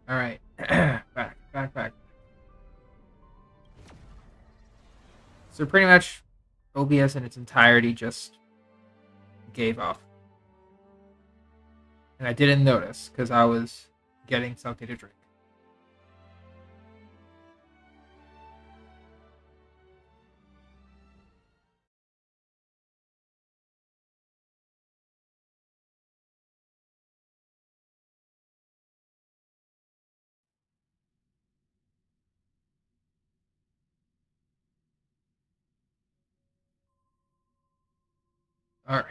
All right, back. So pretty much, OBS in its entirety just gave off, and I didn't notice because I was getting something to drink. All right,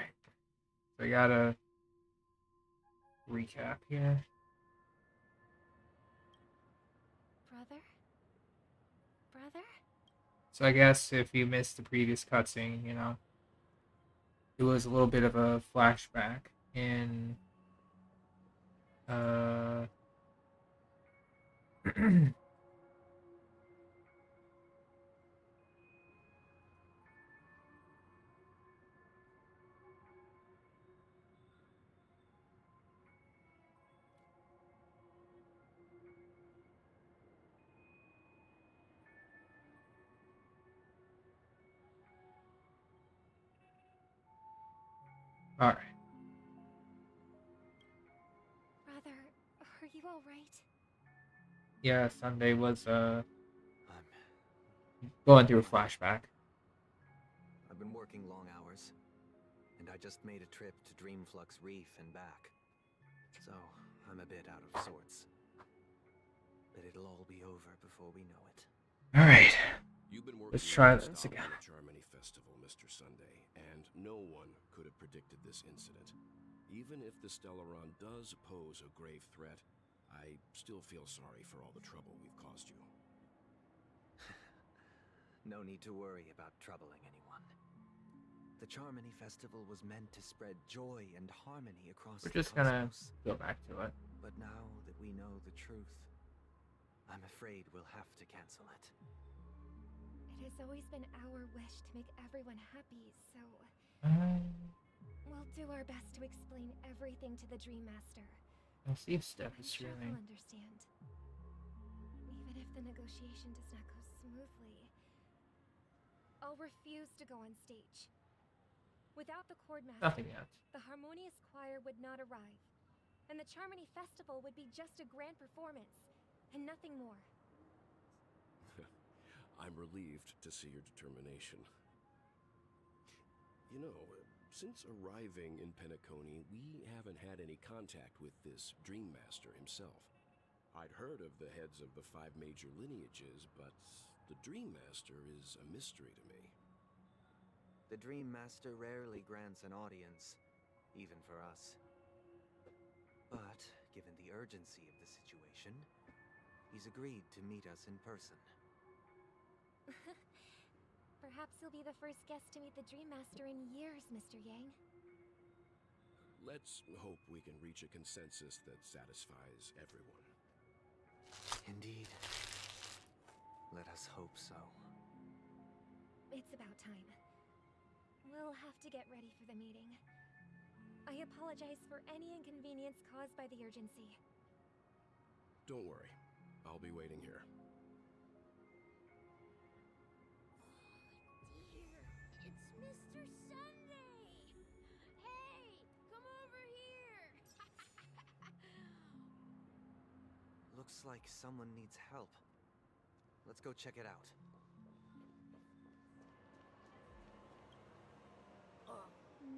so I gotta recap here. Brother? So I guess if you missed the previous cutscene, you know, it was a little bit of a flashback in all right. Brother, are you all right? Yeah, Sunday was I'm going through a flashback. I've been working long hours, and I just made a trip to Dreamflux Reef and back. So, I'm a bit out of sorts. But it'll all be over before we know it. All right. You've been working Let's try this nonstop again. on the Charmony Festival, Mr. Sunday, and no one could have predicted this incident. Even if the Stellaron does pose a grave threat, I still feel sorry for all the trouble we've caused you. No need to worry about troubling anyone. The Charmony Festival was meant to spread joy and harmony across We're the just gonna cosmos. go back to it. But now that we know the truth, I'm afraid we'll have to cancel it. It has always been our wish to make everyone happy, so we'll do our best to explain everything to the Dream Master. I'll see if Steph I'm is sure streaming. he'll understand. Even if the negotiation does not go smoothly, I'll refuse to go on stage. Without the Chordmaster, Nothing yet. the Harmonious Choir would not arrive, and the Charmony Festival would be just a grand performance, and nothing more. I'm relieved to see your determination. You know, since arriving in Penacony, we haven't had any contact with this Dream Master himself. I'd heard of the heads of the 5 major lineages, but the Dream Master is a mystery to me. The Dream Master rarely grants an audience, even for us. But, given the urgency of the situation, he's agreed to meet us in person. Perhaps you'll be the first guest to meet the Dream Master in years, Mr. Yang. Let's hope we can reach a consensus that satisfies everyone. Indeed. Let us hope so. It's about time. We'll have to get ready for the meeting. I apologize for any inconvenience caused by the urgency. Don't worry. I'll be waiting here. It's Mr. Sunday! Hey, come over here! Looks like someone needs help. Let's go check it out.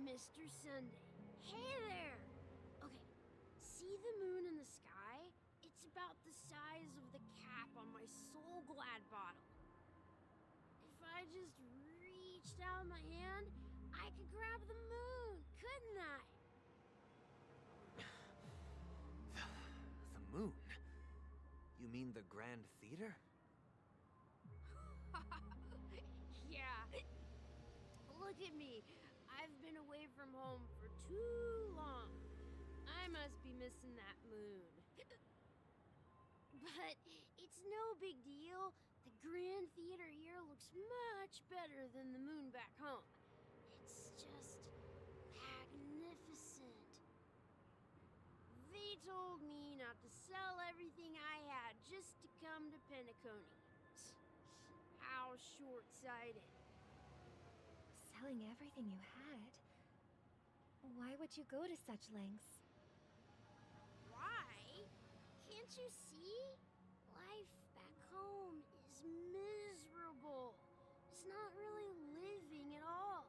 Mr. Sunday. Hey there! Okay, see the moon in the sky? It's about the size of the cap on my Soul Glad bottle. If I just reached out my hand, I could grab the moon, couldn't I? The moon? You mean the Grand Theater? Yeah. Look at me. I've been away from home for too long. I must be missing that moon. But it's no big deal. The Grand Theater here looks much better than the moon back home. It's just magnificent. They told me not to sell everything I had just to come to Penacony. How short-sighted. Selling everything you had? Why would you go to such lengths? Why? Can't you see? Life back home is miserable. It's not really living at all.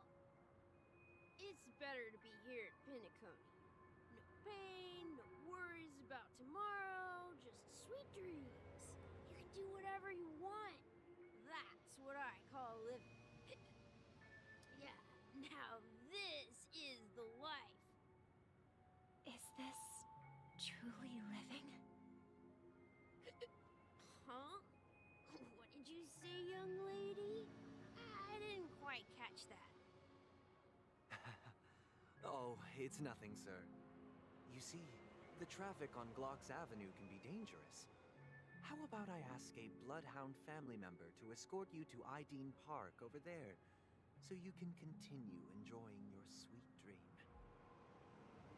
It's better to be here at Penacony. No pain, no worries about tomorrow, just sweet dreams. You can do whatever you want. That's what I call living. Yeah, now this is the life. Is this truly living? Huh? What did you say, young lady? I didn't quite catch that. Oh, it's nothing, sir. You see, the traffic on Glocks Avenue can be dangerous. How about I ask a Bloodhound family member to escort you to Ideen Park over there, so you can continue enjoying your sweet dream?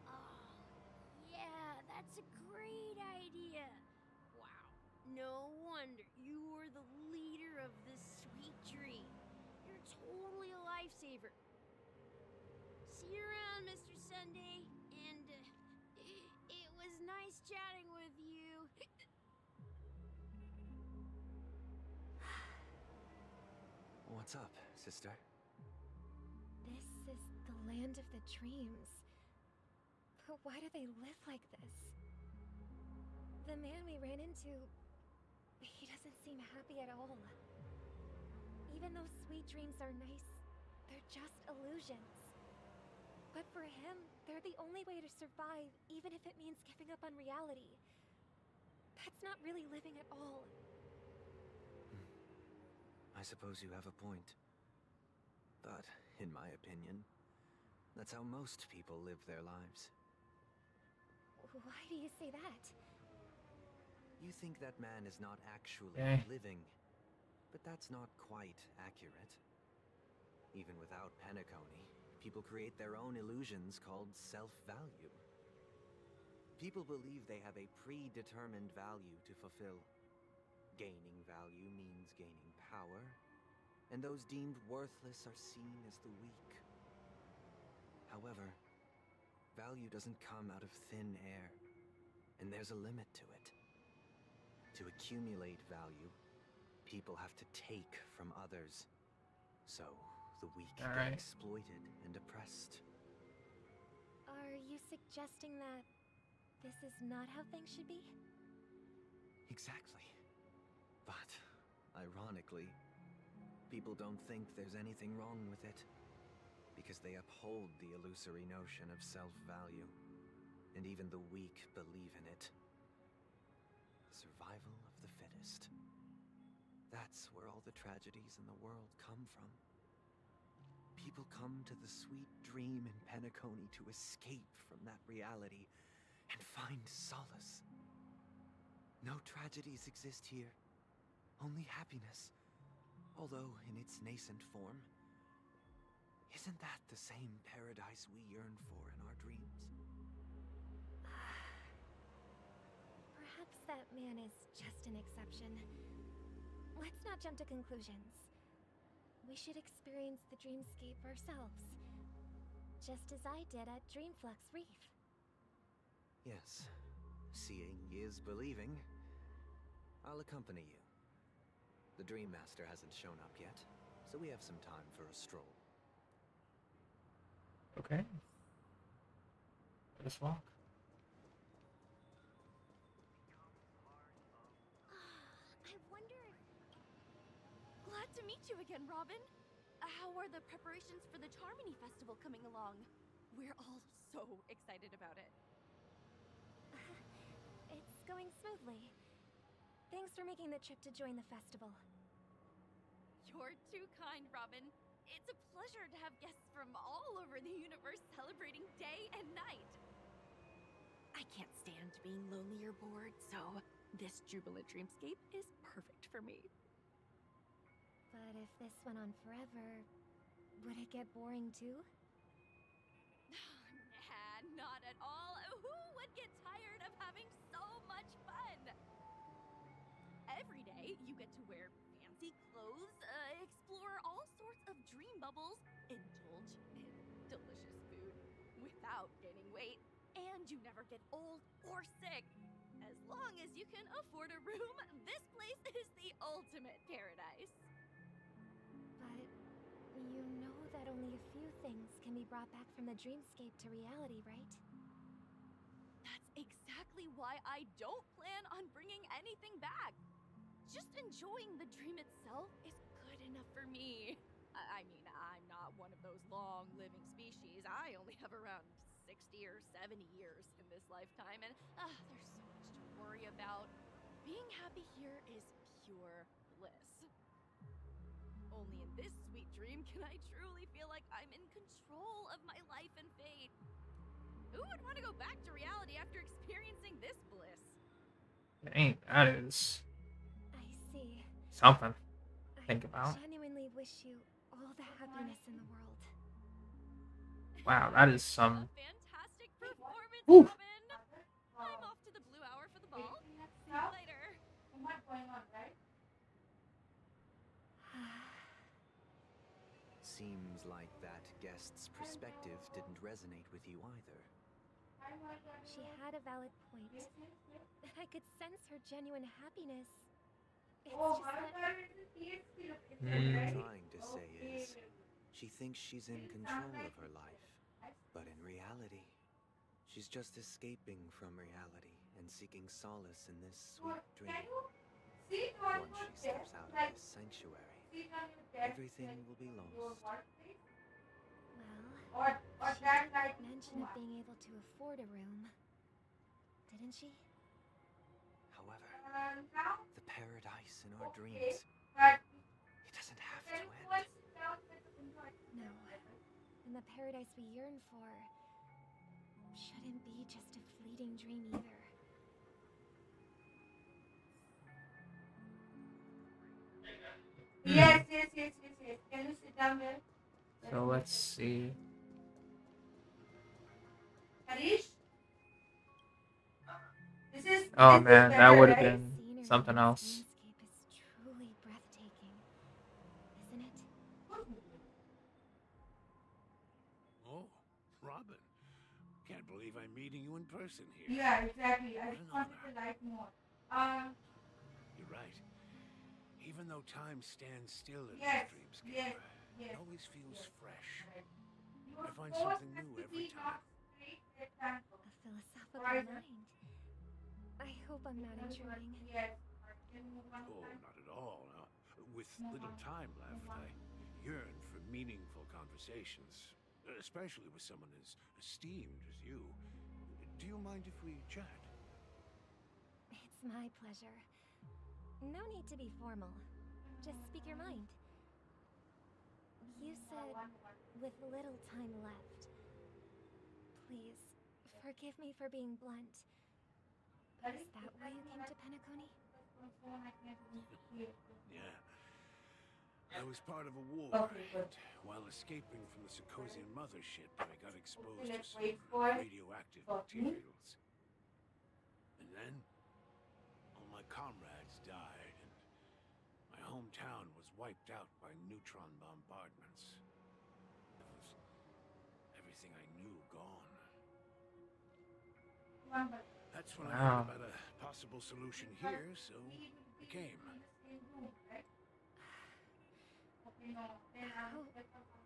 Oh, yeah, that's a great idea. Wow, no wonder you were the leader of this sweet dream. You're totally a lifesaver. See you around, Mr. Sunday, and it was nice chatting with you. What's up, sister? This is the land of the dreams. But why do they live like this? The man we ran into, he doesn't seem happy at all. Even though sweet dreams are nice, they're just illusions. But for him, they're the only way to survive, even if it means giving up on reality. That's not really living at all. I suppose you have a point. But, in my opinion, that's how most people live their lives. Why do you say that? You think that man is not actually Okay. living, but that's not quite accurate. Even without Penacony, people create their own illusions called self-value. People believe they have a predetermined value to fulfill. Gaining value means gaining power, and those deemed worthless are seen as the weak. However, value doesn't come out of thin air, and there's a limit to it. To accumulate value, people have to take from others. So, the weak All get right. exploited and oppressed. Are you suggesting that this is not how things should be? Exactly. But, ironically, people don't think there's anything wrong with it, because they uphold the illusory notion of self-value, and even the weak believe in it. The survival of the fittest. That's where all the tragedies in the world come from. People come to the sweet dream in Penacony to escape from that reality and find solace. No tragedies exist here. Only happiness, although in its nascent form. Isn't that the same paradise we yearn for in our dreams? Perhaps that man is just an exception. Let's not jump to conclusions. We should experience the dreamscape ourselves, just as I did at Dreamflux Reef. Yes, seeing is believing. I'll accompany you. The Dream Master hasn't shown up yet, so we have some time for a stroll. Okay. Let us walk. I wonder if... Glad to meet you again, Robin. How are the preparations for the Charmony Festival coming along? We're all so excited about it. It's going smoothly. Thanks for making the trip to join the festival. You're too kind, Robin. It's a pleasure to have guests from all over the universe celebrating day and night. I can't stand being lonely or bored, so this jubilant dreamscape is perfect for me. But if this went on forever, would it get boring too? Nah, not at all. Who would get tired of having so much fun? Every day, you get to wear fancy clothes, explore all sorts of dream bubbles, indulge in delicious food without gaining weight, and you never get old or sick. As long as you can afford a room, this place is the ultimate paradise. But you know that only a few things can be brought back from the dreamscape to reality, right? That's exactly why I don't plan on bringing anything back. Just enjoying the dream itself is good enough for me. I mean, I'm not one of those long-living species. I only have around 60 or 70 years in this lifetime, and there's so much to worry about. Being happy here is pure bliss. Only in this sweet dream can I truly feel like I'm in control of my life and fate. Who would want to go back to reality after experiencing this bliss? Dang, that is I see. something. Think I about. genuinely wish you all the happiness in the world. Wow, that is some. A fantastic performance, Woo. Robin. I'm off to the blue hour for the ball. See you later. Seems like that guest's perspective didn't resonate with you either. She had a valid point. I could sense her genuine happiness. It's just that What I'm trying to say is, she thinks she's in control of her life. But in reality, she's just escaping from reality and seeking solace in this sweet dream. Once she steps out of this sanctuary, everything will be lost. well, she did make mention of being able to afford a room. Didn't she? However, the paradise in our dreams, it doesn't have to end. No. And the paradise we yearn for shouldn't be just a fleeting dream either. Yes. Can you sit down there? So let's see. Harish? Oh this man, is that would have better, right? been Scenery something in this else. landscape is truly breathtaking, isn't it? Oh, Robin. Can't believe I'm meeting you in person here. Yeah, exactly. I What just an wanted honor. to like more. You're right. Even though time stands still in Yes, this dreamscape, yes. it always feels fresh. You I were find forced something to new be every time. not straight example. A philosophical Right. mind. I hope I'm not intruding. Yes. Oh, not at all. Now, with little time left, I yearn for meaningful conversations, especially with someone as esteemed as you. Do you mind if we chat? It's my pleasure. No need to be formal. Just speak your mind. You said, with little time left. Please, forgive me for being blunt. But is that why you came to Penacony? Yeah. I was part of a war, Okay, good. and while escaping from the Sarkosian mothership, I got exposed to Let's some wait for it. radioactive For me? materials. And then, all my comrades died, and my hometown was wiped out by neutron bombardments. It was everything I knew gone. That's when I Wow. heard about a possible solution here, so I came.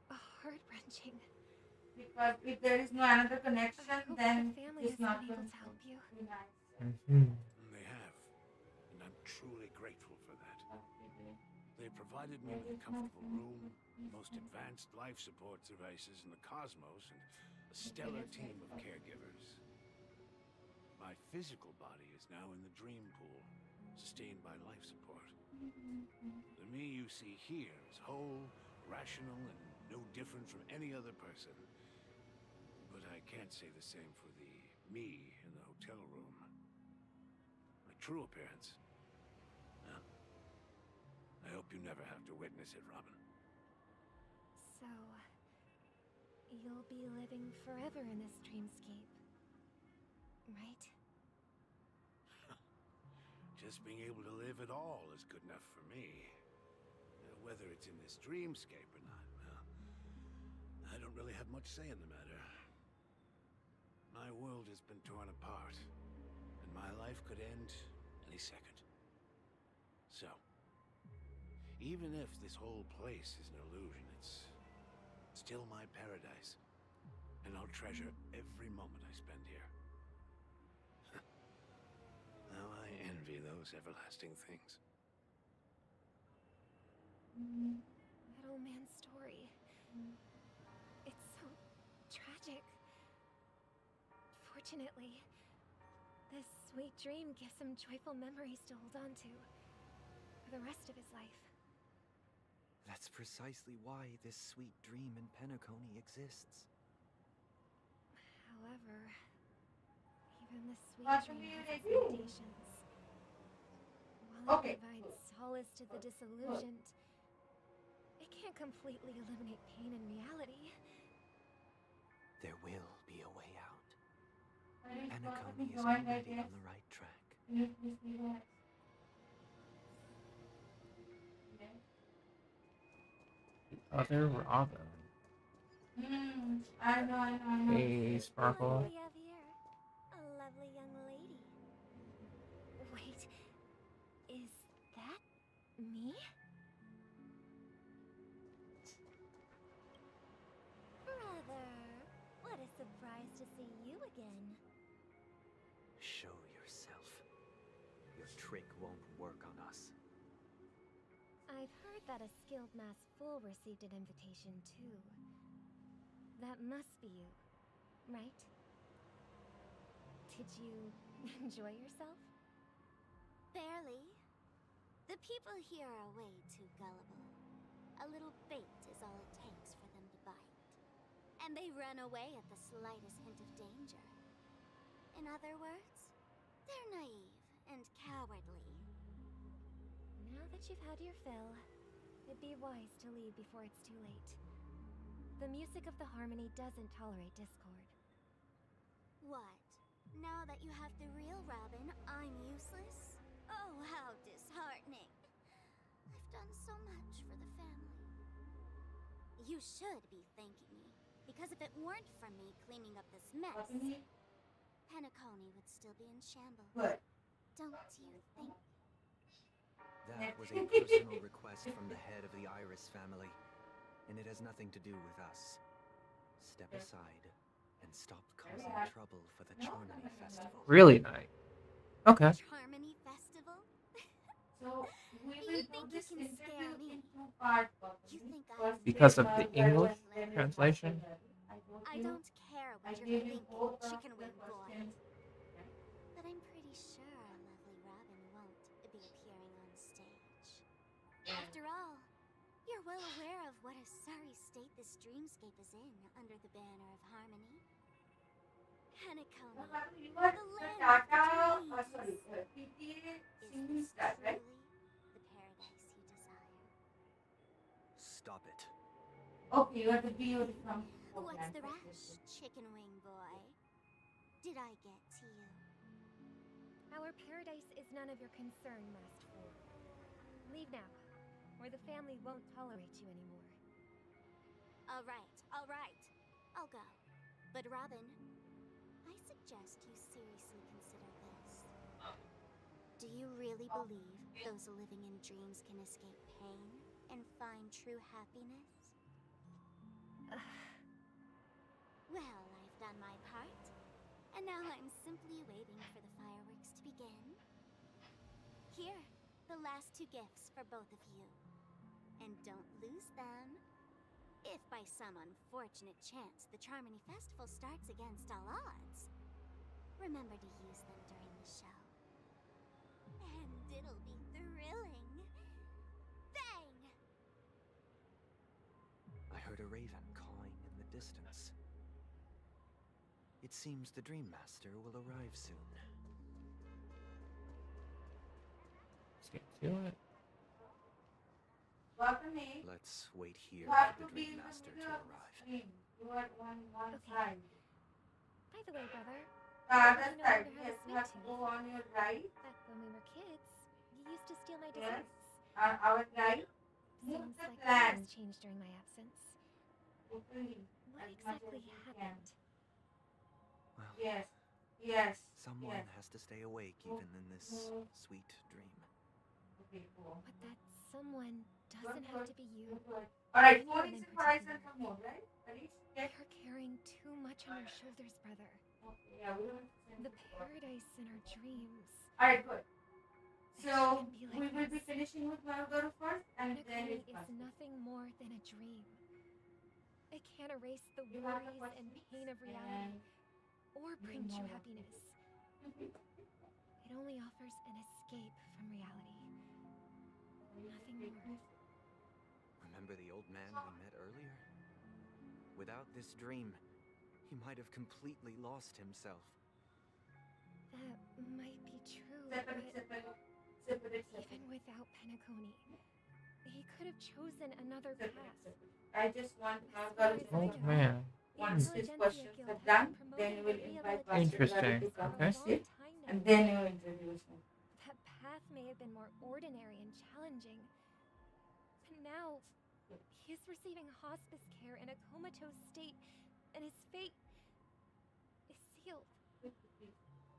How heart-wrenching. Because if there is no another I connection, hope then the family it's has not been able going to help you. be nice. They have, and I'm truly grateful for that. They provided me with a comfortable room, the most advanced life support devices in the cosmos, and a stellar team of caregivers. My physical body is now in the dream pool, sustained by life support. The me you see here is whole, rational, and no different from any other person. But I can't say the same for the me in the hotel room. My true appearance? Well, I I hope you never have to witness it, Robin. So, you'll be living forever in this dreamscape, right? Just being able to live at all is good enough for me. Whether it's in this dreamscape or not, well, I don't really have much say in the matter. My world has been torn apart, and my life could end any second. So, even if this whole place is an illusion, it's still my paradise, and I'll treasure every moment I spend here. Now I envy those everlasting things. That old man's story. It's so tragic. Fortunately, this sweet dream gives him joyful memories to hold on to for the rest of his life. That's precisely why this sweet dream in Penacony exists. However, even the sweet What dream will you has its do? limitations. While Okay. it provides solace to the disillusioned, it can't completely eliminate pain in reality. There will be a way out. Are you Penacony is joined, I already guess? on the right track. You please do that. Other Robin. I know. Hey, Sparkle. What do we have here? A lovely young lady. Wait, is that me? Brother, what a surprise to see you again. Show yourself. Your trick won't work on us. I've heard that a skilled masked fool received an invitation too. That must be you, right? Did you enjoy yourself? Barely. The people here are way too gullible. A little bait is all it takes for them to bite. And they run away at the slightest hint of danger. In other words, they're naive and cowardly. Now that you've had your fill, it'd be wise to leave before it's too late. The music of the harmony doesn't tolerate discord. What? Now that you have the real Robin, I'm useless? Oh, how disheartening. I've done so much for the family. You should be thanking me, because if it weren't for me cleaning up this mess, Penacony would still be in shambles. Good. Don't you think? That was a personal request from the head of the Iris family, and it has nothing to do with us. Step aside and stop causing trouble for the Charmony Festival. Really nice. Okay. Charmony Festival? So we You will do think you this can interview scare me? in two parts. You think First, Because of paper, the English then translation? I don't care I what you're gave you thinking, both of chicken the wing boy. questions. But I'm pretty sure our lovely Robin won't be appearing on stage. After all, you're well aware of what a sorry state this dreamscape is in under the banner of harmony. Penacony, You are the the land Tata, of sorry, dreams. PTA Is singing this star, right? truly the paradise you desire? Stop it. Okay, you are the beautiful. What's the rush, chicken wing boy? Did I get to you? Our paradise is none of your concern, masked fool. Leave now, or the family won't tolerate you anymore. All right. I'll go. But Robin, I suggest you seriously consider this. Do you really believe those living in dreams can escape pain and find true happiness? Well, I've done my part, and now I'm simply waiting for the fireworks to begin. Here, the last two gifts for both of you. And don't lose them. If by some unfortunate chance the Charmony Festival starts against all odds, remember to use them during the show. And it'll be thrilling. Bang! I heard a raven cawing in the distance. It seems the Dream Master will arrive soon. Let's get to it. balcony. Let's wait here You have for to the be Dream in the Master to middle of the arrive. screen. You are one Okay. side. By the way, brother, The other you no side. longer have Yes, a you sweet have to tooth. go on your right. Back when we were kids, you used to steal my Yes. desserts. Our right. Move Seems the like plan. things changed during my absence. Openly. What As much exactly as you can. happened? Well, Yes. Yes. someone Yes. has to stay awake Move, even in this move. sweet dream. Okay, cool. But that someone Good, doesn't have good, to be you. good, good. Alright, Anyone 4 in is in horizontal particular. mode, right? Ready? Check. You're carrying too much on your shoulders, brother. Okay, yeah, we don't have to The paradise in our dreams. Alright, good. It So, shouldn't be we like will be this. finishing with Malgoro first, and then Penacony it's is Buster. nothing more than a dream. It can't erase the You have the worries and questions, pain of reality, or bring know true what happiness. It only offers an escape from reality. Nothing more. Remember the old man we met earlier? Without this dream, he might have completely lost himself. That might be true, Separate, but separate, separate, even separate. without Penacony, he could have chosen another Separate, path. separate. I just want As Malgoro far to as I Oh know, know. man. the Once these Intelligentsia questions Guild are has done, been then you will promoting invite rehabilitation Buster Interesting. to come for and a Okay. sit, long time now. and then you introduce me. That path may have been more ordinary and challenging, but now he is receiving hospice care in a comatose state, and his fate is sealed.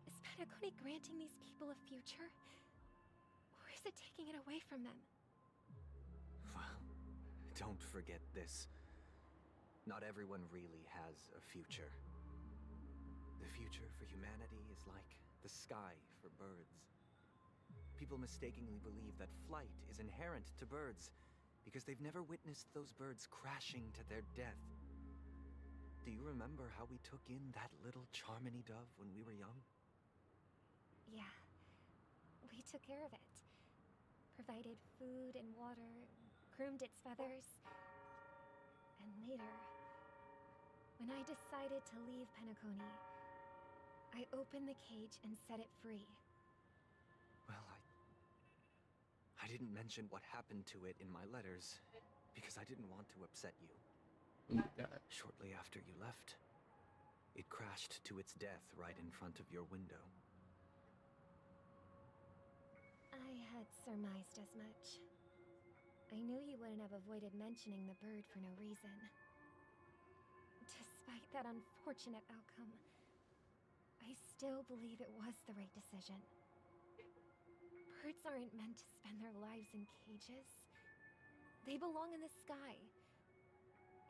Is Penacony granting these people a future, or is it taking it away from them? Well, don't forget this. Not everyone really has a future. The future for humanity is like the sky for birds. People mistakenly believe that flight is inherent to birds because they've never witnessed those birds crashing to their death. Do you remember how we took in that little Charmony dove when we were young? Yeah, we took care of it. Provided food and water, groomed its feathers. And later, when I decided to leave Penacony, I opened the cage and set it free. Well, I didn't mention what happened to it in my letters because I didn't want to upset you. Shortly after you left, it crashed to its death right in front of your window. I had surmised as much. I knew you wouldn't have avoided mentioning the bird for no reason. Despite that unfortunate outcome, I still believe it was the right decision. Birds aren't meant to spend their lives in cages. They belong in the sky,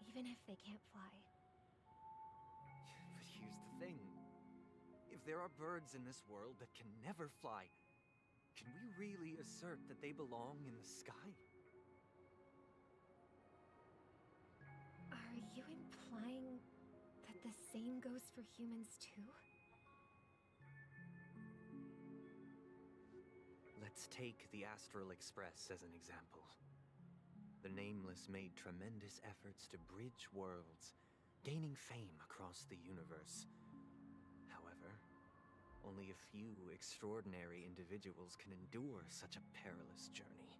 even if they can't fly. But here's the thing. If there are birds in this world that can never fly, can we really assert that they belong in the sky? Are you implying that the same goes for humans too? Let's take the Astral Express as an example. The Nameless made tremendous efforts to bridge worlds, gaining fame across the universe. However, only a few extraordinary individuals can endure such a perilous journey.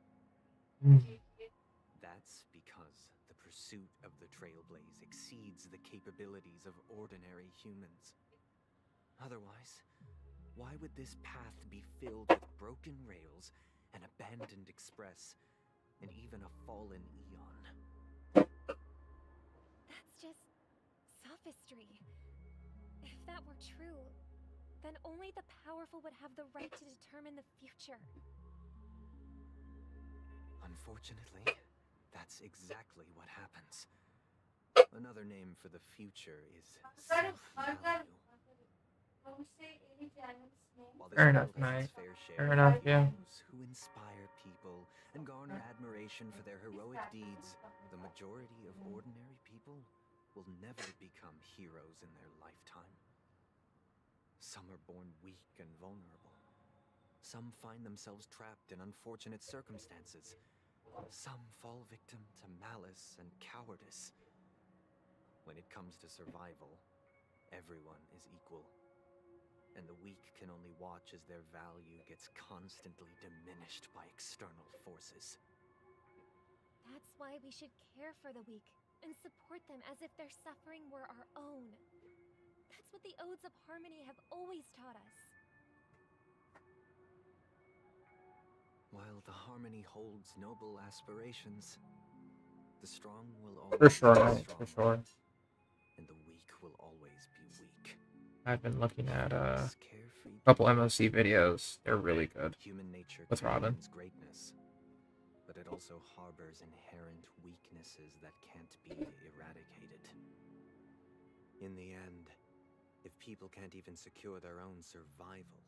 That's because the pursuit of the Trailblaze exceeds the capabilities of ordinary humans. Otherwise, why would this path be filled with broken rails, an abandoned express, and even a fallen eon? That's just sophistry. If that were true, then only the powerful would have the right to determine the future. Unfortunately, that's exactly what happens. Another name for the future is self-value. Don't say any channel's name. While Fair this enough, world has mate. its fair share Fair of enough, yeah. heroes who inspire people and garner admiration for their heroic deeds, the majority of ordinary people will never become heroes in their lifetime. Some are born weak and vulnerable. Some find themselves trapped in unfortunate circumstances. Some fall victim to malice and cowardice. When it comes to survival, everyone is equal. And the weak can only watch as their value gets constantly diminished by external forces. That's why we should care for the weak and support them as if their suffering were our own. That's what the Odes of Harmony have always taught us. While the Harmony holds noble aspirations, the strong will For always sure, be mate, strong, for sure. and the weak will always be weak. I've been looking at a This carefree couple people MOC videos. They're really good. Human nature With Robin. contains greatness, but it also harbors inherent weaknesses that can't be eradicated. In the end, if people can't even secure their own survival,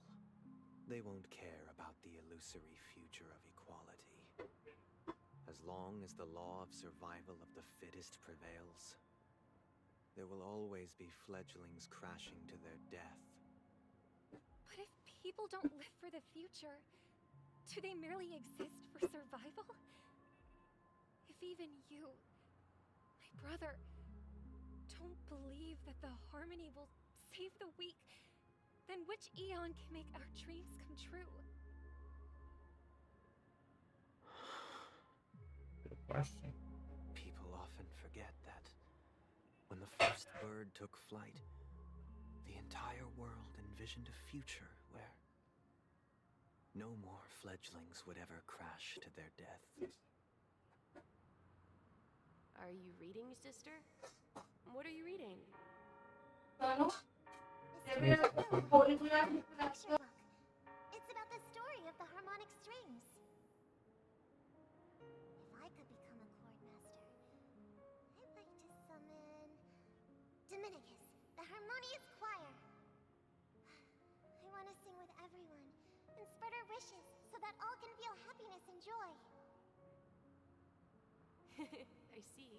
they won't care about the illusory future of equality. As long as the law of survival of the fittest prevails, there will always be fledglings crashing to their death. But if people don't live for the future, do they merely exist for survival? If even you, my brother, don't believe that the Harmony will save the weak, then which eon can make our dreams come true? Good question. People often forget that when the first bird took flight, the entire world envisioned a future where no more fledglings would ever crash to their death. Are you reading, sister? What are you reading? Ano? Picture book. It's about the story of the harmonic strings. If I could become a chord master, I'd like to summon Dominicus, the harmonious choir. I want to sing with everyone and spread our wishes so that all can feel happiness and joy. I see.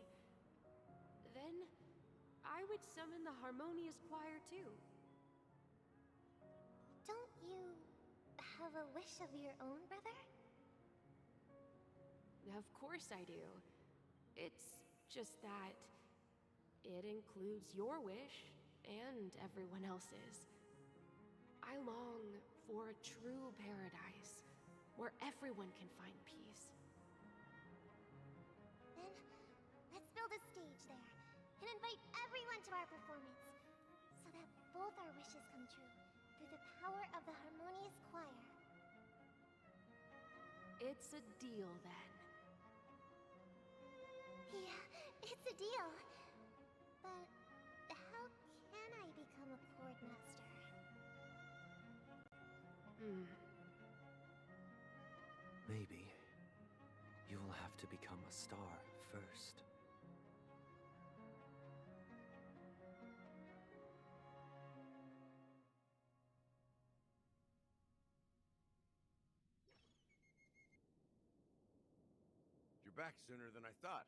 Then I would summon the harmonious choir too. Don't you have a wish of your own, brother? Of course I do. It's just that it includes your wish and everyone else's. I long for a true paradise where everyone can find peace. Then, let's build a stage there and invite everyone to our performance so that both our wishes come true through the power of the harmonious choir. It's a deal then. Yeah, it's a deal. But how can I become a chord master? Maybe you will have to become a star first. You're back sooner than I thought.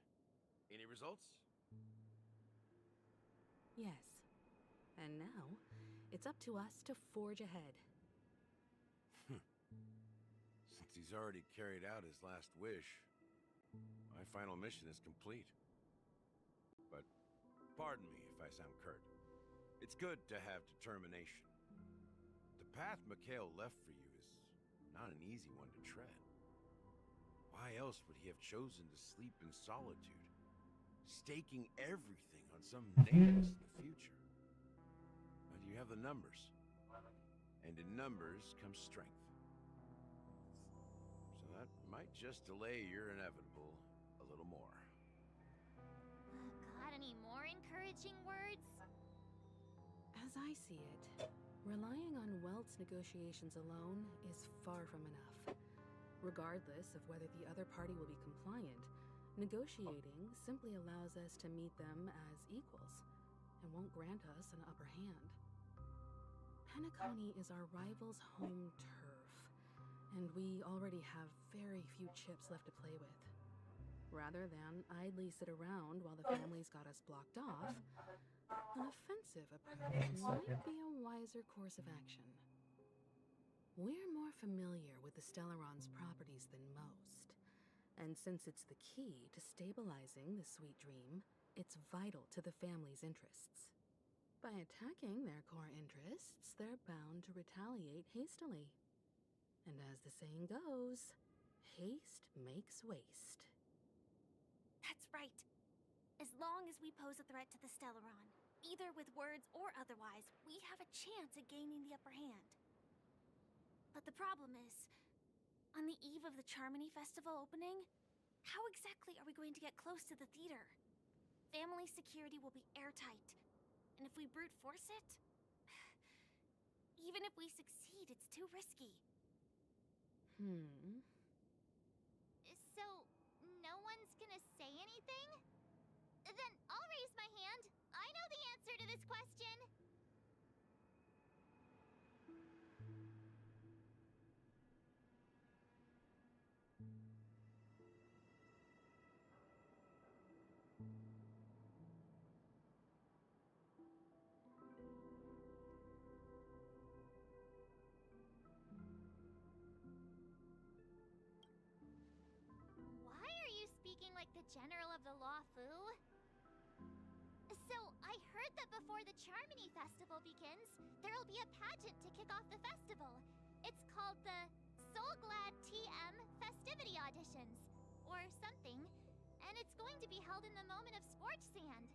Any results? Yes. And now, it's up to us to forge ahead. Since he's already carried out his last wish, my final mission is complete. But pardon me if I sound curt. It's good to have determination. The path Mikhail left for you is not an easy one to tread. Why else would he have chosen to sleep in solitude, staking everything on some nameless in the future? But you have the numbers, and in numbers comes strength. So that might just delay your inevitable a little more. Got any more encouraging words? As I see it, relying on Welt's negotiations alone is far from enough. Regardless of whether the other party will be compliant, negotiating simply allows us to meet them as equals, and won't grant us an upper hand. Penacony is our rival's home turf, and we already have very few chips left to play with. Rather than idly sit around while the family's got us blocked off, an offensive approach might be a wiser course of action. We're more familiar with the Stellaron's properties than most, and since it's the key to stabilizing the Sweet Dream, it's vital to the family's interests. By attacking their core interests, they're bound to retaliate hastily. And as the saying goes, haste makes waste. That's right. As long as we pose a threat to the Stellaron, either with words or otherwise, we have a chance at gaining the upper hand. But the problem is, on the eve of the Charmony Festival opening, how exactly are we going to get close to the theater? Family security will be airtight, and if we brute force it, even if we succeed, it's too risky. So, no one's gonna say anything? Then I'll raise my hand. I know the answer to this question. Why are you speaking like the General of the Law Fu? So, I heard that before the Charmony Festival begins, there'll be a pageant to kick off the festival. It's called the Soulglad TM Festivity Auditions, or something, and it's going to be held in the moment of Scorch Sand.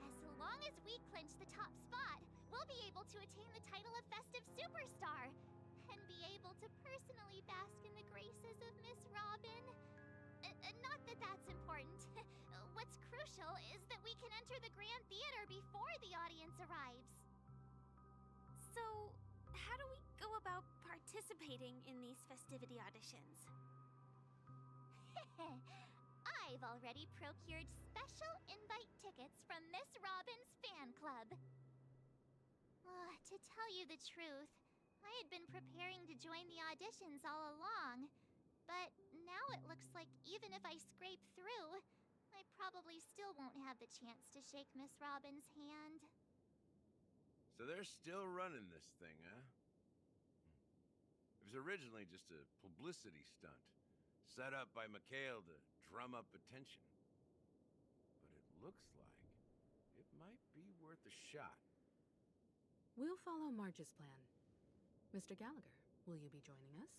As long as we clinch the top spot, we'll be able to attain the title of Festive Superstar, and be able to personally bask in the graces of Miss Robin. Not that that's important. What's crucial is that we can enter the Grand Theater before the audience arrives. So, how do we go about participating in these festivity auditions? I've already procured special invite tickets from Miss Robin's fan club. To tell you the truth, I had been preparing to join the auditions all along, but now it looks like even if I scrape through, I probably still won't have the chance to shake Miss Robin's hand. So they're still running this thing, huh? It was originally just a publicity stunt, set up by Mikhail to drum up attention. But it looks like it might be worth a shot. We'll follow Marge's plan. Mr. Gallagher, will you be joining us?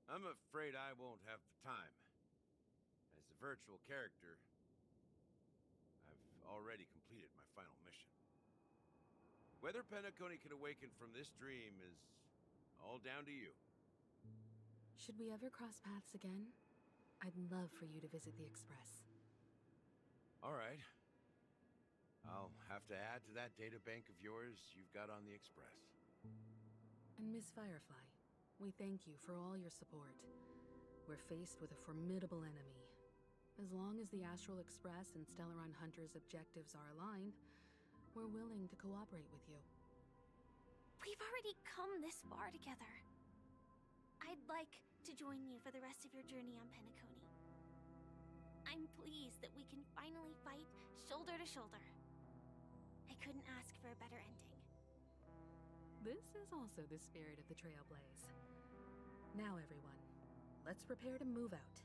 I'm afraid I won't have the time. As a virtual character, I've already completed my final mission. Whether Penacony can awaken from this dream is all down to you. Should we ever cross paths again? I'd love for you to visit the Express. All right. I'll have to add to that data bank of yours you've got on the Express. And Miss Firefly, we thank you for all your support. We're faced with a formidable enemy. As long as the Astral Express and Stellaron Hunter's objectives are aligned, we're willing to cooperate with you. We've already come this far together. I'd like to join you for the rest of your journey on Penacony. I'm pleased that we can finally fight shoulder to shoulder. I couldn't ask for a better ending. This is also the spirit of the Trailblaze. Now, everyone, let's prepare to move out.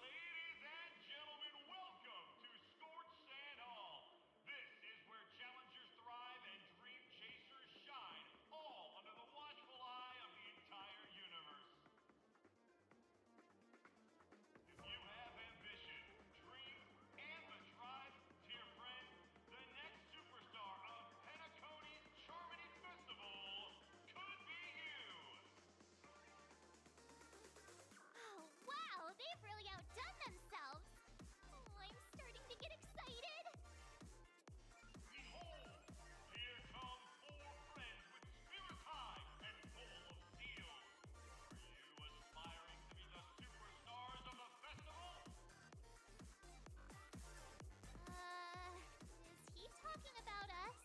Ladies and gentlemen, welcome to Scorch Sand Hall. This is where challengers thrive and dream chasers shine, all under the watchful eye of the entire universe. If you have ambition, dream, and the drive, dear friend, the next superstar of Penacony's Charmony Festival could be you. Oh, wow, they've really outdone themselves. Oh, I'm starting to get excited. Behold, here come four friends with spirits high and full of steel. Are you aspiring to be the superstars of the festival? Is he talking about us?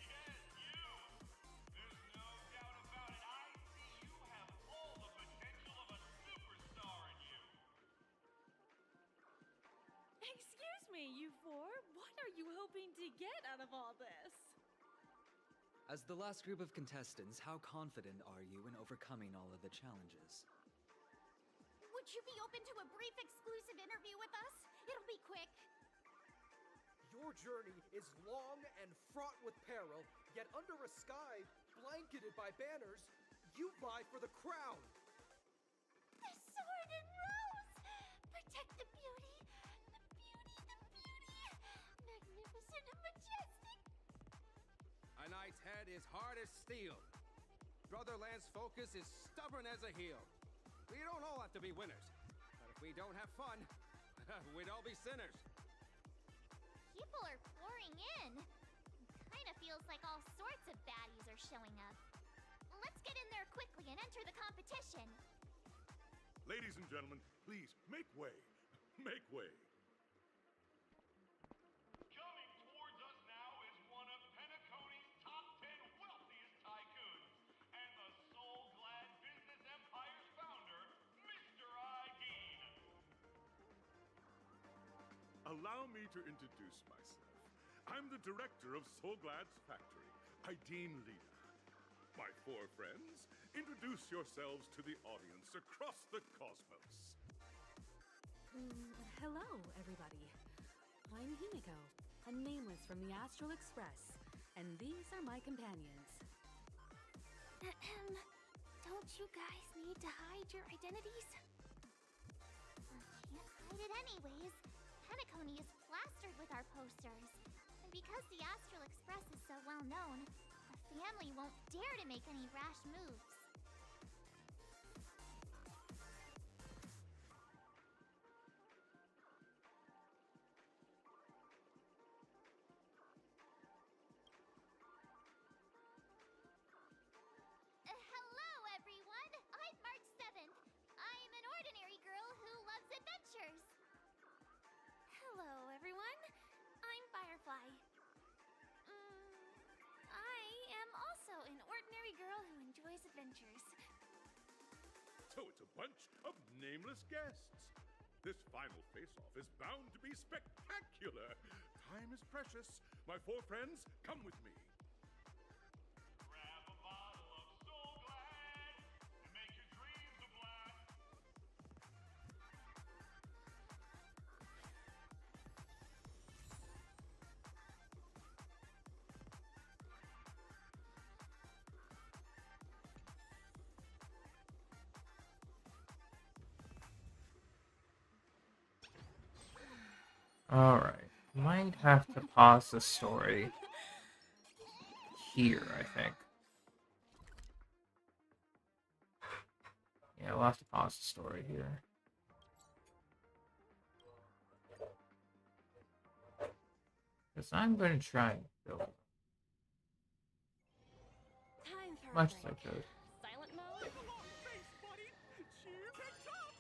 Yes, you. There's no doubt about it. I see you have all the potential of a superstar in you. Excuse me, you four. What are you hoping to get out of all this? As the last group of contestants, how confident are you in overcoming all of the challenges? Would you be open to a brief exclusive interview with us? It'll be quick. Your journey is long and fraught with peril, yet under a sky blanketed by banners, you vie for the crown. The sword and rose! Protect the beauty! The beauty! The beauty! Magnificent and majestic! A knight's head is hard as steel. Brotherland's focus is stubborn as a heel. We don't all have to be winners. But if we don't have fun, we'd all be sinners. People are pouring in. Kinda feels like all sorts of baddies are showing up. Let's get in there quickly and enter the competition. Ladies and gentlemen, please, make way. Make way. Coming towards us now is one of Penacony's top 10 wealthiest tycoons, and the soul-glad business empire's founder, Mr. Ideen. Allow me to introduce myself. I'm the director of Soulglad's factory, Ideen Lina. My four friends, introduce yourselves to the audience across the cosmos. Hello, everybody. I'm Himiko, a nameless from the Astral Express, and these are my companions. Don't you guys need to hide your identities? Can't hide it anyways. Penacony is plastered with our posters. And because the Astral Express is so well known, the family won't dare to make any rash moves. Hello, everyone! I'm March 7th. I'm an ordinary girl who loves adventures. Hello, everyone. I'm Firefly. I am also an ordinary girl who enjoys adventures. So it's a bunch of nameless guests. This final face-off is bound to be spectacular. Time is precious. My four friends, come with me. Grab a bottle of Soul Glad and make your dreams a blast. Alright. Might have to pause the story here, I think. Yeah, we'll have to pause the story here. Because I'm going to try and build Time for much a as I break. could. Silent mode? Face, buddy! Cheer picked up!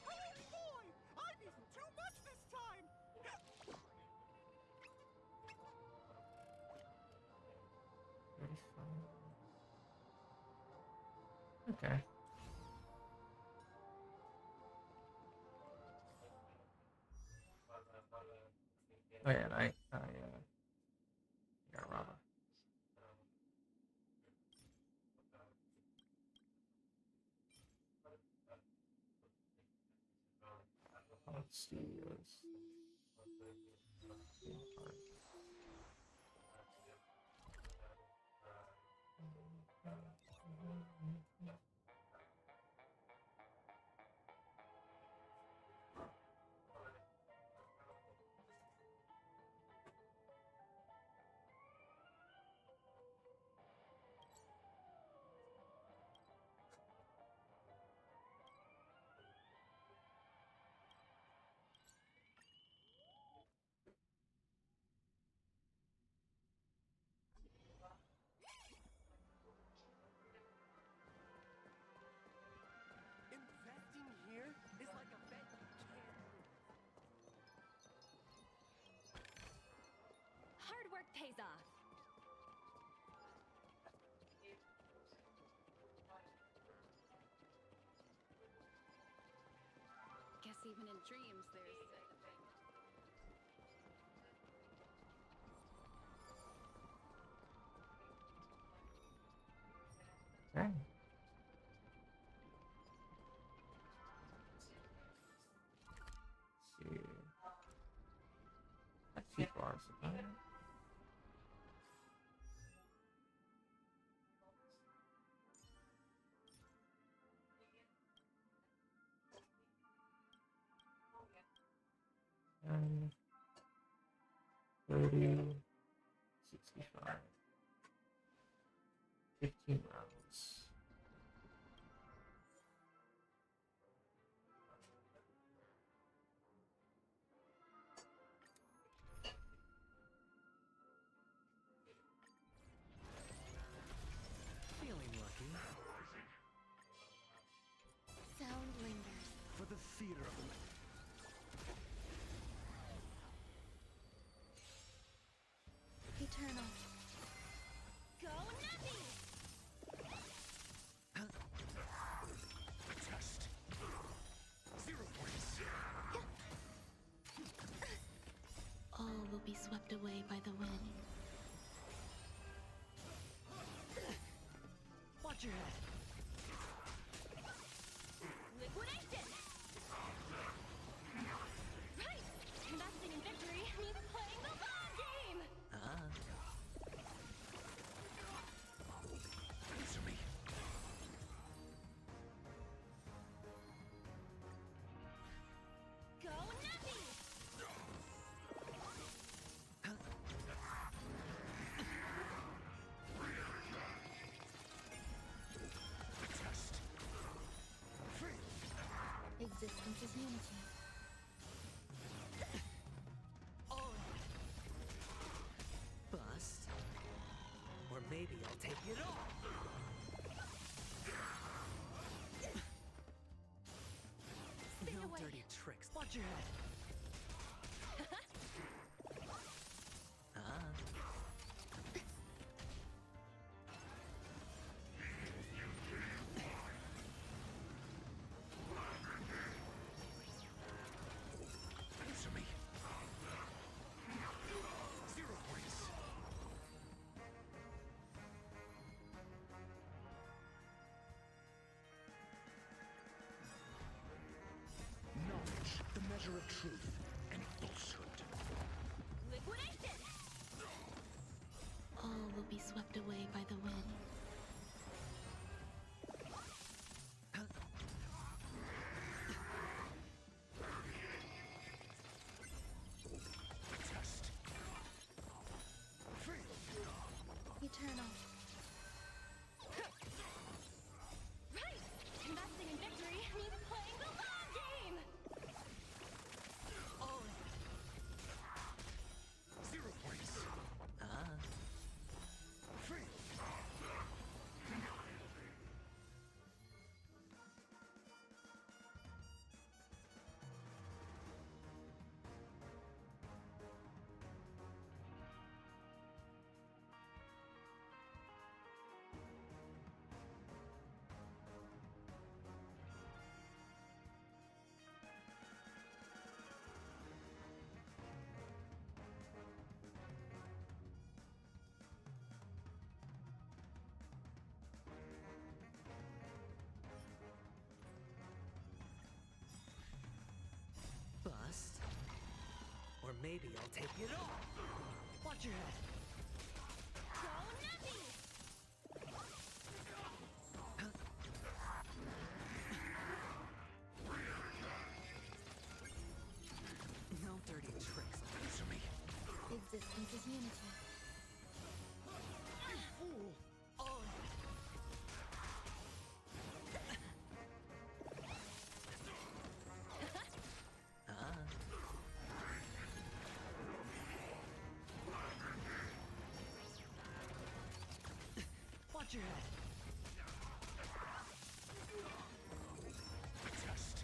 Oh boy! I've eaten too much this time! Okay. Oh yeah, yeah, Rama. Studios. Investing here is like a bet you can't lose. Hard work pays off. Guess even in dreams there's Okay. See. Not too far. power supply. And 30, 65, 15 rounds. Feeling lucky. Sound lingers. For the theater of the Eternal. Go Nappy! Test. 0 points. All will be swept away by the wind. Watch your head. Liquidation! Right! Investing in victory means playing the long game! Answer me. Go Nappy! Test. Free. Existence is unity. Bust. Or maybe I'll take it all. Spin No away. dirty tricks. Watch your head. Answer me. 0 points. Knowledge, the measure of truth and falsehood. Liquidation! All will be swept away by the wind. Test. Free. Eternal. Right! Investing in victory means playing the long game! 0 points. Free. Bust. Or maybe I'll take it all. Watch your head. Go Nappy! No dirty tricks. Answer me. Existence is unity. Fool. Watch your head. Test.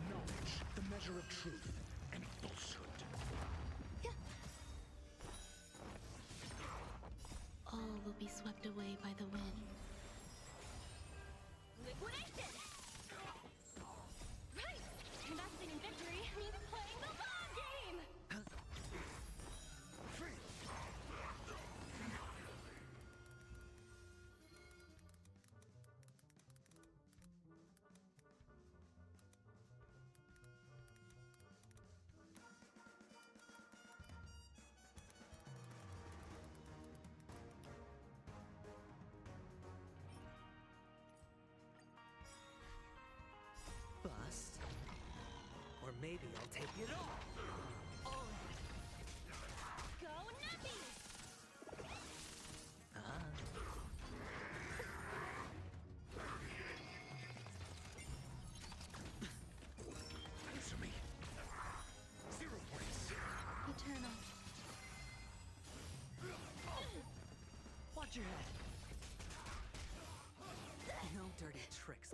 Knowledge, the measure of truth and falsehood. All will be swept away by the wind. Liquidation! Right! Investing in victory means playing the long game! Free. maybe I'll take it all. Go Nappy! Answer me. 0 points. Eternal. Watch your head. No dirty tricks.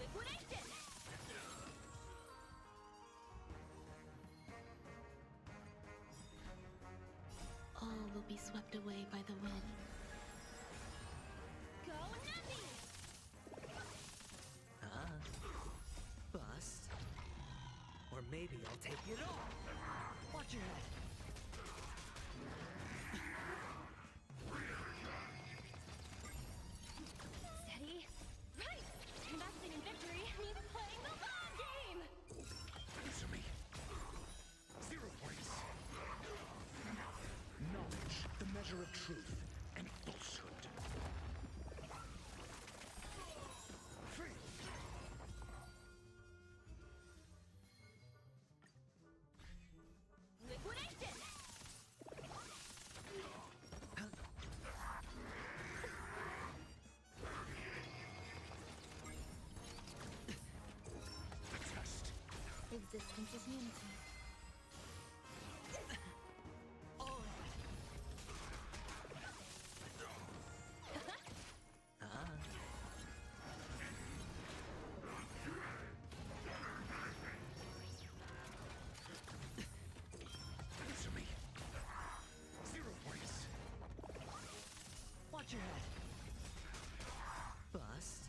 Liquidation! All will be swept away by the wind. Go Nappy! Bust. Or maybe I'll take it all. Watch your head. Steady. Right! Investing in victory means playing the long game! Answer me. 0 points. Knowledge, the measure of truth and falsehood. Free. Liquidation! Test. Existence is unity. Answer me. 0 points. Watch your head. Bust.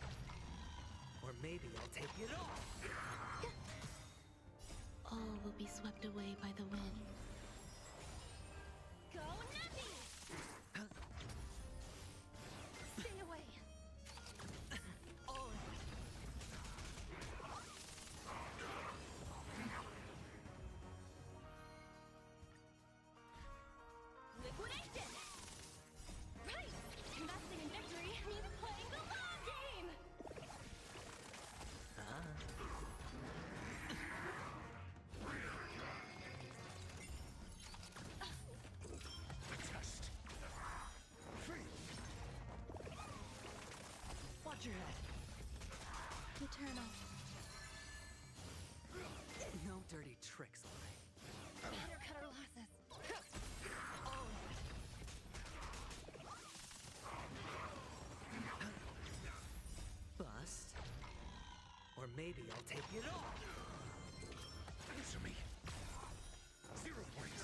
Or maybe I'll take it all. All will be swept away by the wind. Go Nappy! Stay away! Liquidation! Right! Investing in victory means playing the long game! Test. Free. Watch your head. Eternal. No dirty tricks, alright. Better cut our losses. Bust. Or maybe I'll take it all. Answer me. 0 points.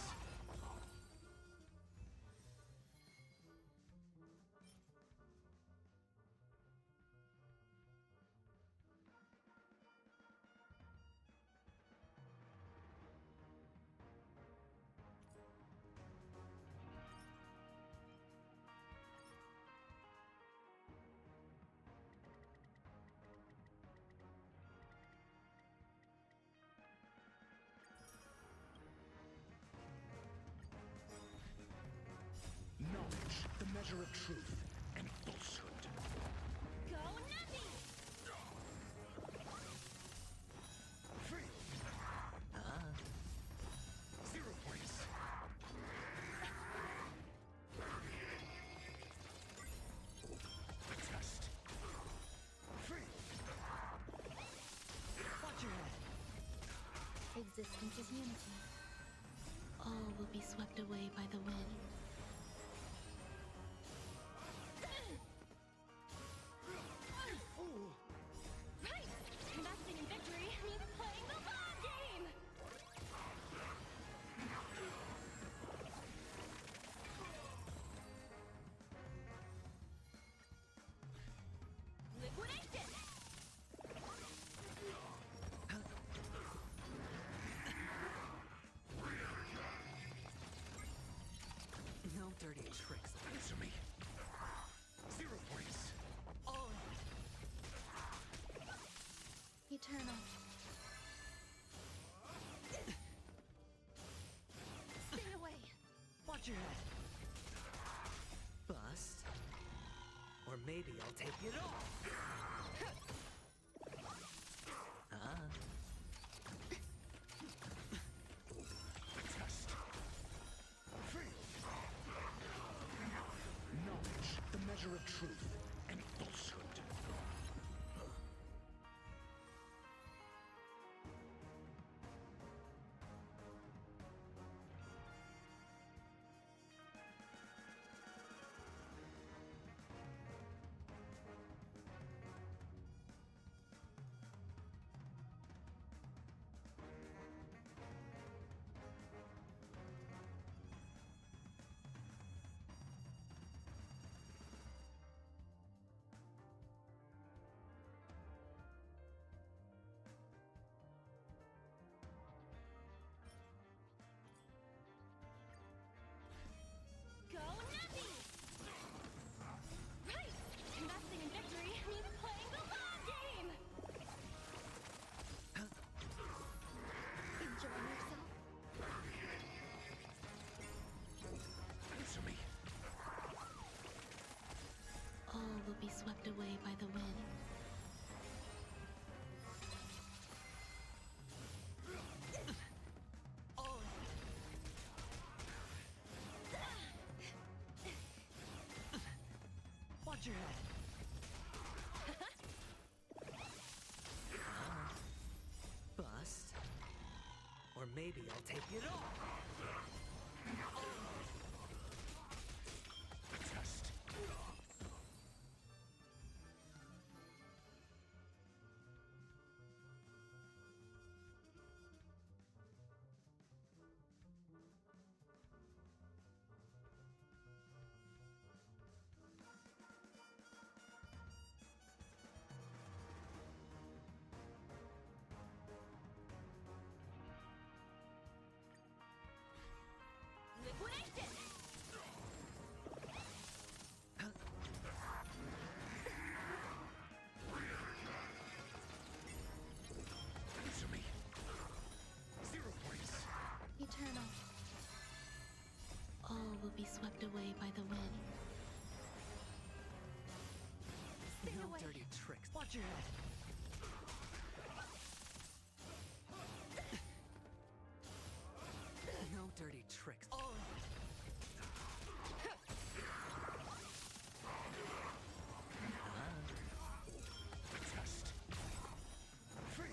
Knowledge, the measure of truth and falsehood. Go Nappy! Free. 0 points. Test. Free. Watch your head. Existence is unity. All will be swept away by the wind. Right! Investing in victory means playing the long game! Liquidation! No dirty tricks. Answer me. 0 points. Eternal. Watch your head. Bust. Or maybe I'll take it all. Test. Fail. Knowledge, the measure of truth and falsehood. Go Nappy! Right! Investing in victory means playing the long game! Enjoying yourself? Answer me. All will be swept away by the wind. Watch your head. Bust. Or maybe I'll take it all. Test. Liquidation! Answer me. 0 points. Eternal. All will be swept away by the wind. No dirty tricks. Watch your head. No dirty tricks. Test. Fail.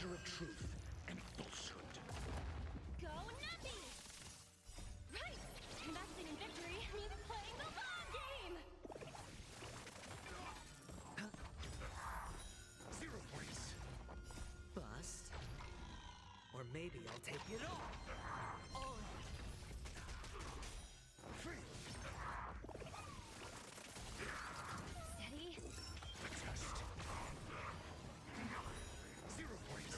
measure of truth and falsehood. Go Nappy! Right! Investing in victory means playing the long game! Zero points. Bust. Or maybe I'll take it all. On. Free. Steady. Adjust. 0 points.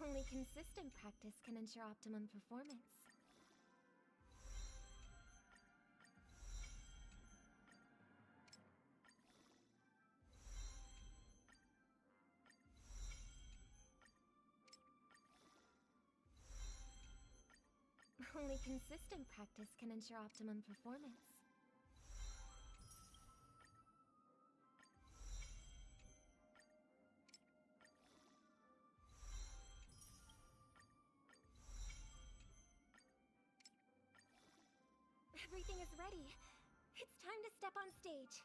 Only consistent practice can ensure optimum performance. Only consistent practice can ensure optimum performance. Everything is ready. It's time to step on stage.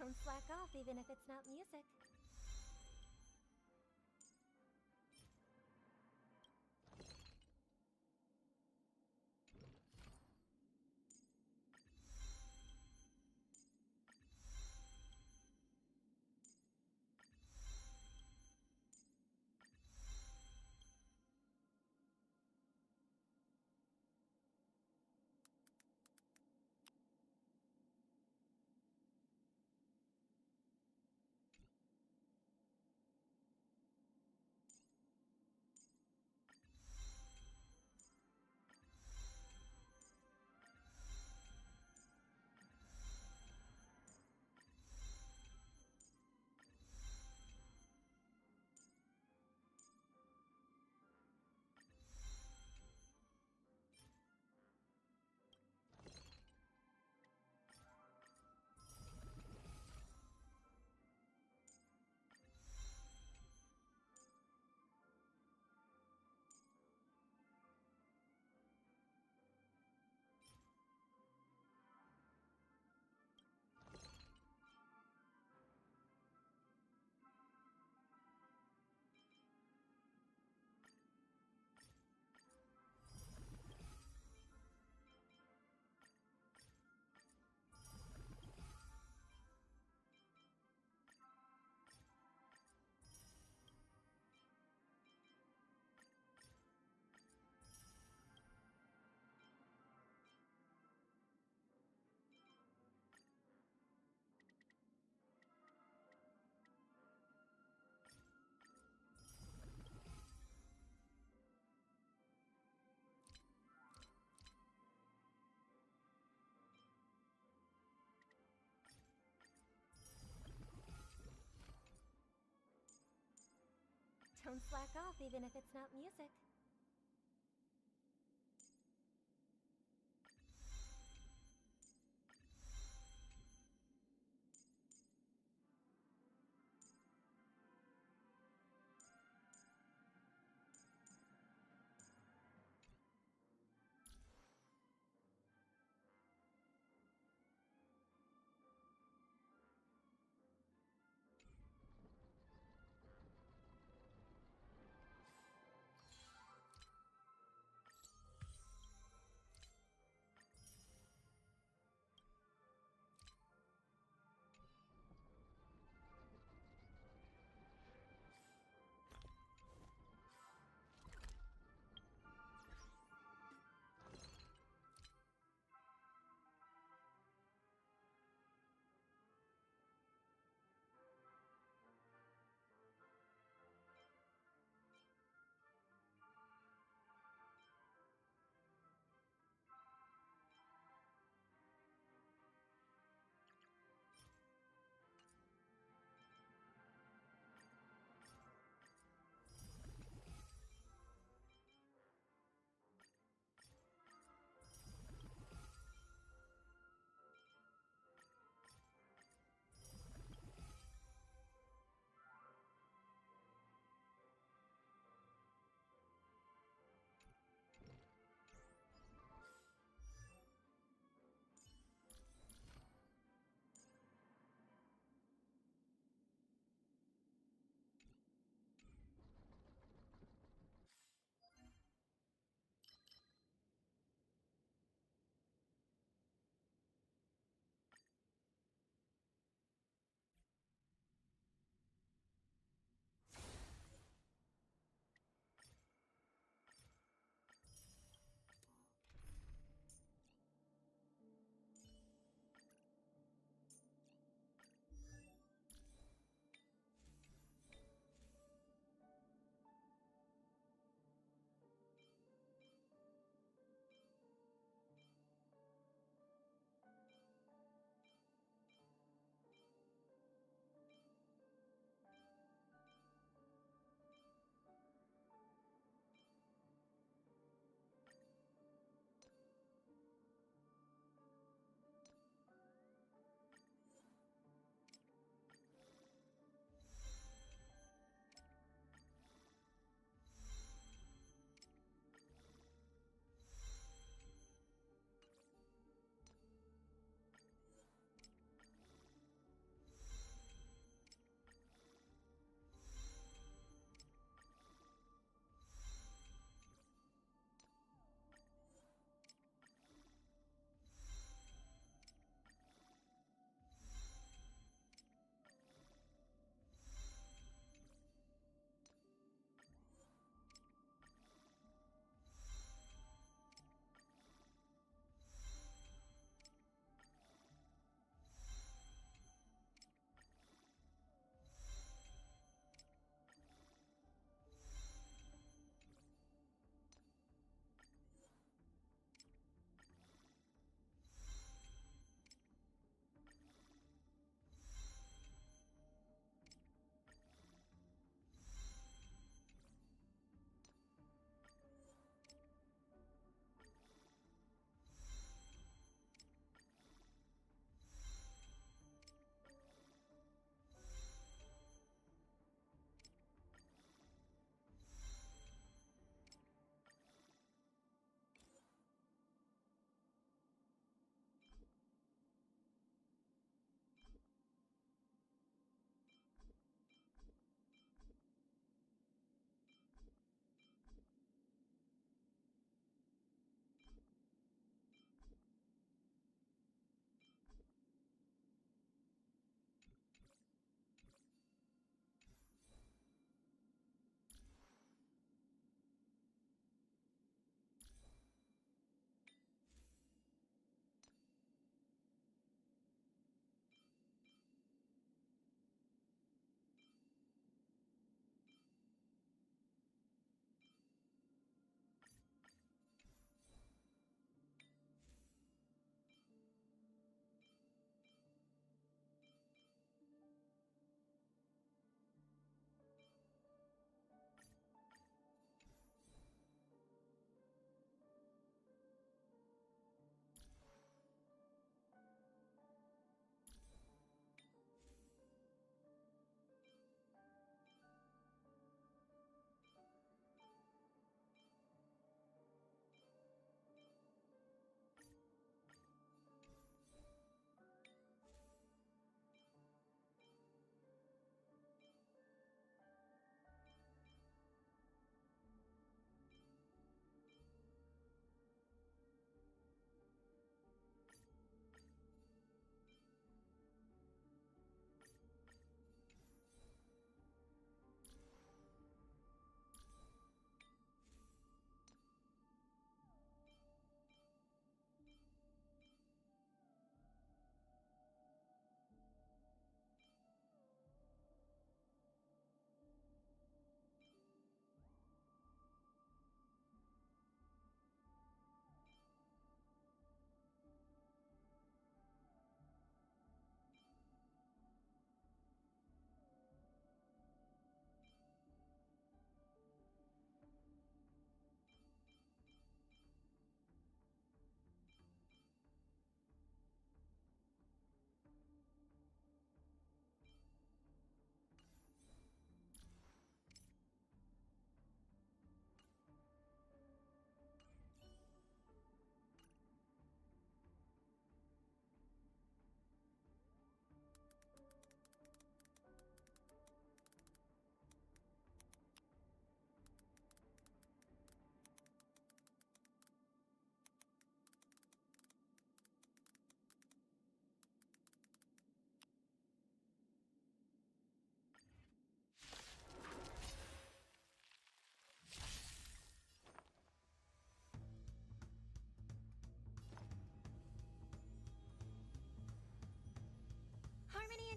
Don't slack off even if it's not music. Don't slack off even if it's not music.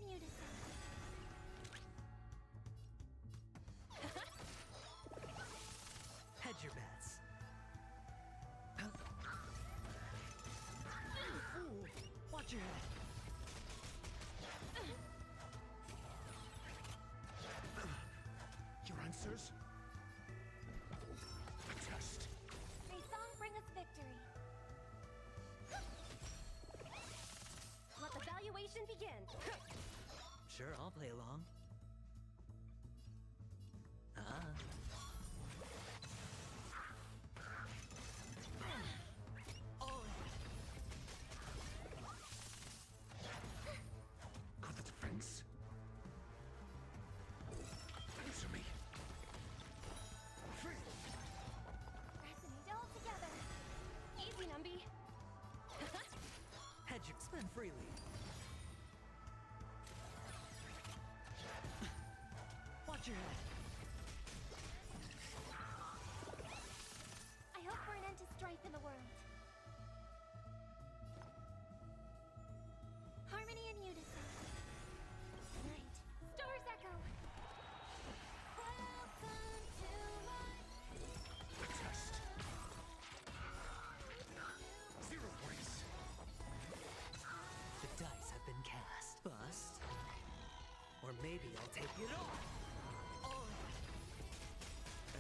in unison. Hedge your bets. Ooh, watch your head. Your answers? Test. May song bring us victory. Let the valuation begin. Sure, I'll play along. Got the defense. Answer me. Free. Resonate all together. Easy, Numby. Hedge your spend freely. Watch your head. I hope for an end to strife in the world. Harmony and unison. Night. Stars echo. Welcome to my... Test. 0 points. The dice have been cast. Bust. Or maybe I'll take it all.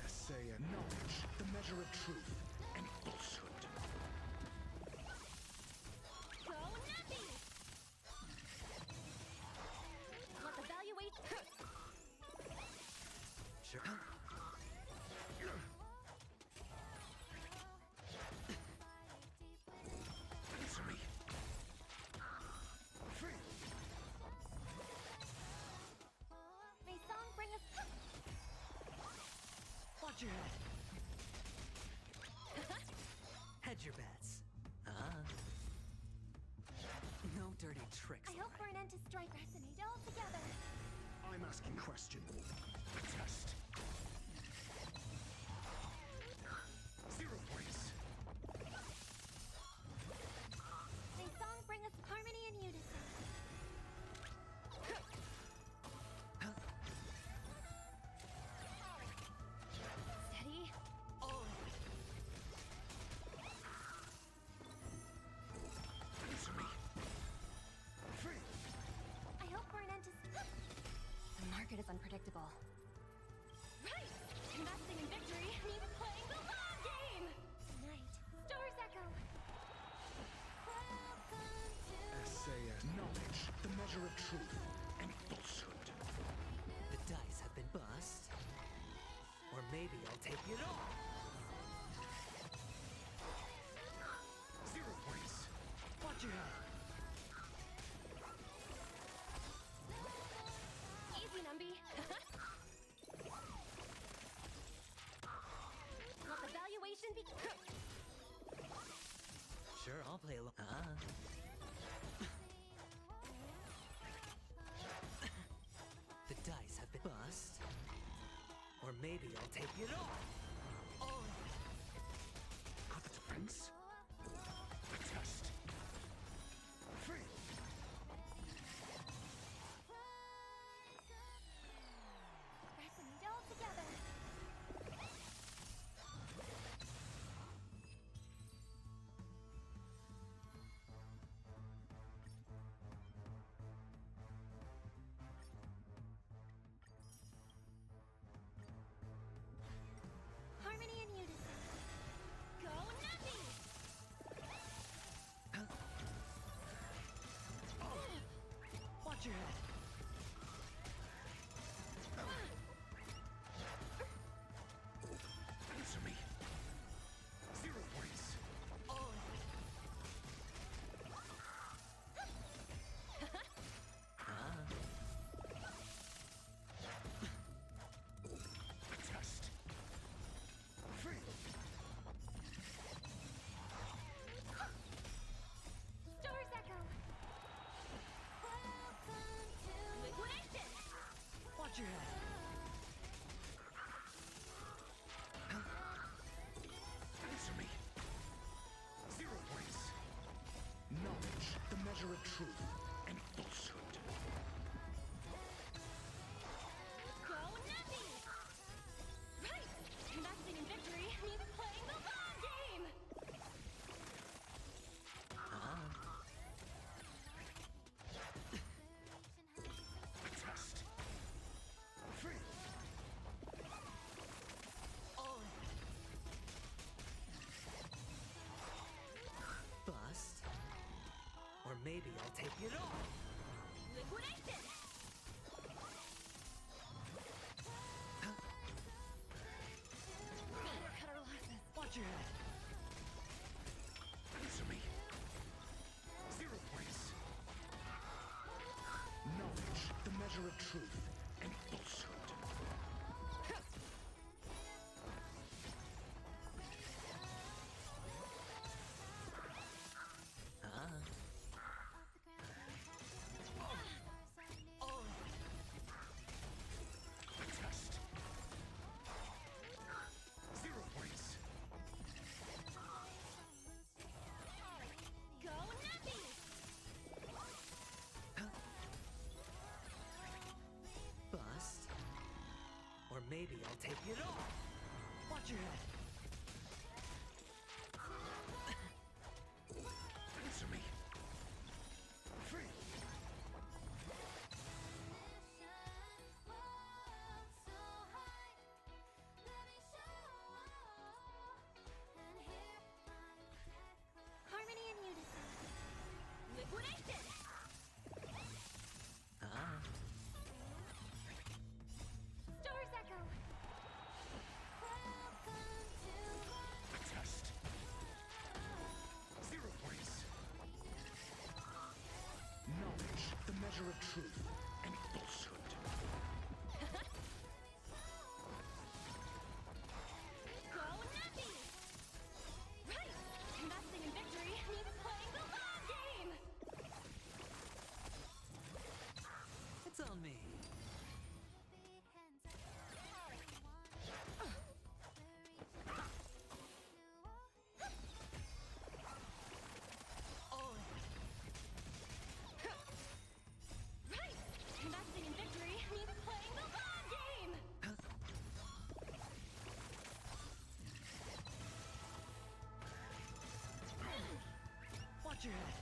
Essay and knowledge, the measure of truth and falsehood. Go Nuppy! Let the valuation... Sure. Answer me. Free. May song bring us... Watch your head. Hedge your bets. No dirty tricks. I hope for an end to strife. Resonate all together. I'm asking question. Test. 0 points. May song bring us harmony and unison. Steady. Answer me. Free. I hope for an end to... The market is unpredictable. Right! Investing in victory means playing the long game! Night. Stars echo. Welcome to... Essay and knowledge, the measure of truth and falsehood. The dice have been bust. Or maybe I'll take it all. 0 points. Watch your head. Easy, Numby. Let the valuation be... Sure, I'll play along. The dice have been bust. Or maybe I'll take it all. Got the defense. Test. Free. Resonate all together. maybe I'll take it all. Liquidation! Cut our losses. Watch your head. Answer me. 0 points. Knowledge, the measure of truth and falsehood. Test. 0 points. Go Nappy! Bust. Or maybe I'll take it all. Watch your head. Answer me. Free. Harmony and unison. Liquidation! Stars echo. Test. 0 points. Knowledge, the measure of truth and falsehood. Go Nappy! Right! Investing in victory means playing the long game! It's on me. Right! Investing in victory means playing the long game! Watch your head.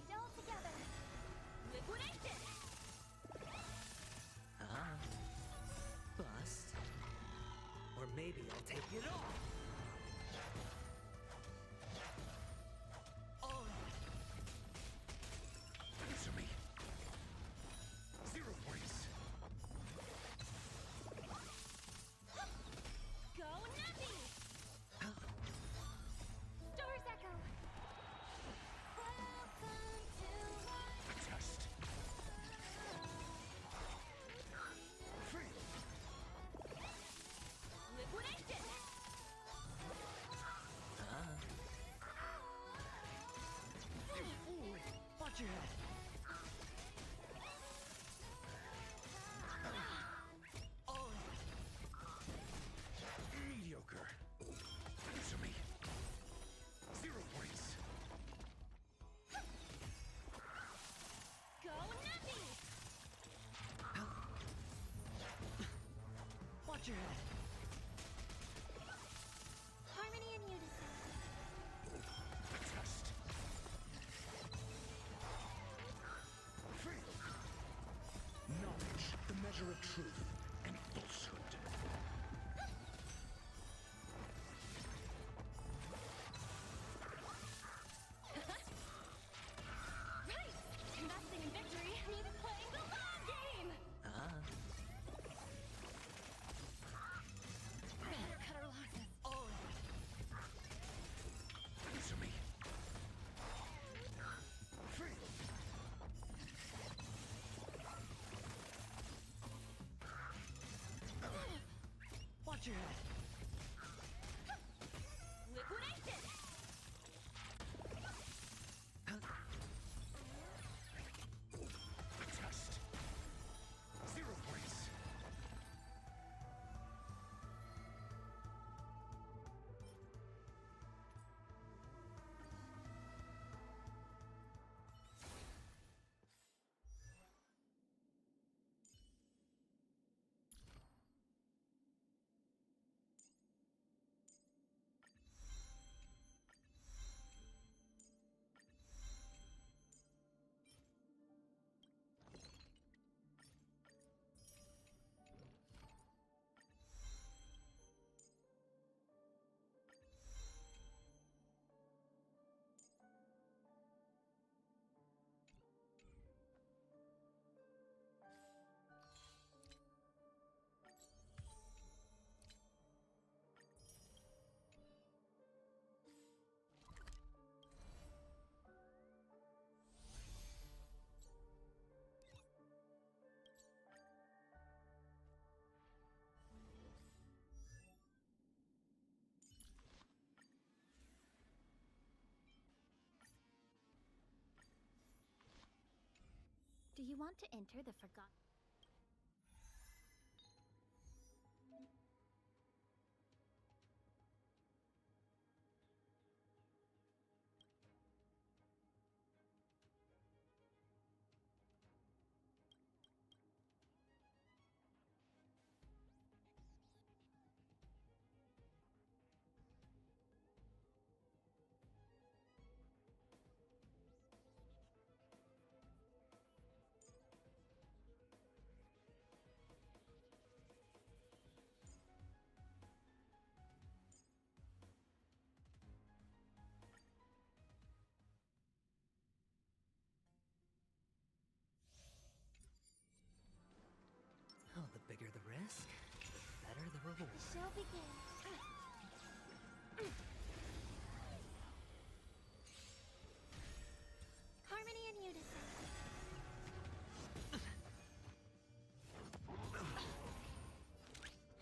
It all together. Liquidation! Bust. Or maybe I'll take it all. Answer me. 0 points. Go Nappy! Stars echo. Test. Free. Liquidation! Watch your head. Mediocre. Answer me. 0 points. Go Nappy! Watch your head. Harmony and unison. Test. Free. Knowledge, the measure of truth and falsehood. Right! Investing in victory means playing the long game! Cut our losses. Answer me. Free. Watch your head. Liquidation! Test. 0 points. Do you want to enter the forgotten? Oh, the bigger the risk, the better the reward. The show begins. Harmony and unison.